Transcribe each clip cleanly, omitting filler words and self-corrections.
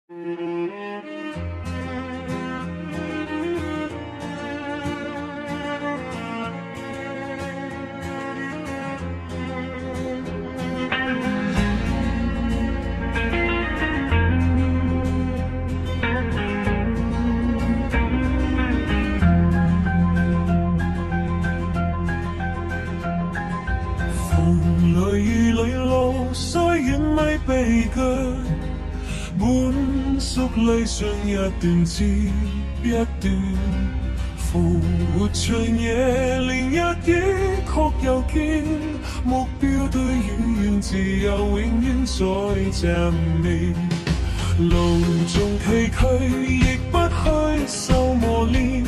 風裏雨裏路，雖遠未被腳，本屬理想一段接一段。復活長夜，連日已確又見，目標對與願自由永遠在站面。路縱崎嶇，亦不虛受磨練，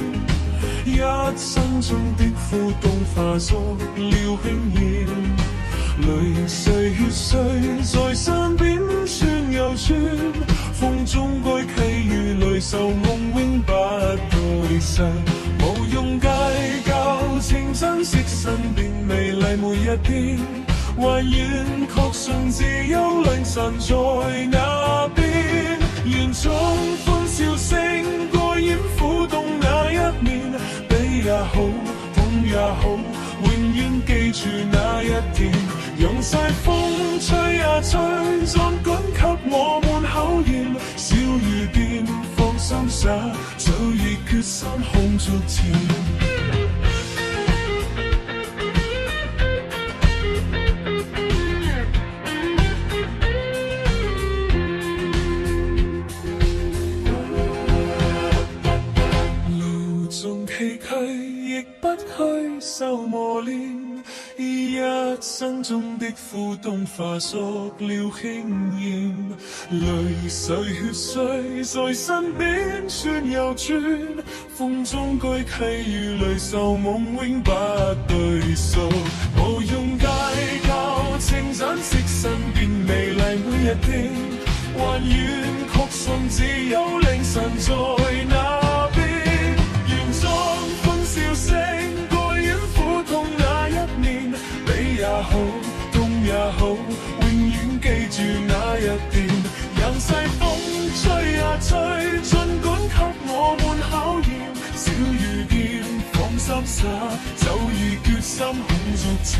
一生中的苦痛化作了輕言。淚水血水在身邊穿又穿，風中歸期如淚受夢永不對實，無用計較，請珍惜身邊美麗每一天，還願確信自有良辰在那邊。願將歡笑聲蓋掩苦痛那一面，悲也好，痛也好，永遠記住那一天。讓細風吹呀吹，盡管給我們考驗，小雨點放心灑，早已決心紅燭前。路縱崎嶇，亦不虛受磨練，一生中的苦痛化作了輕言，淚水血水在身邊穿又穿，風中歸期如淚受夢永不對數，無用計較，請珍惜身邊美麗每一天，還願確信自有良辰在那邊。願將歡笑聲蓋掩苦痛那一面，悲也好，痛也好，永遠記住那一天。讓細風吹呀吹，盡管給我們考驗，小雨點放心灑，早已決心紅燭前。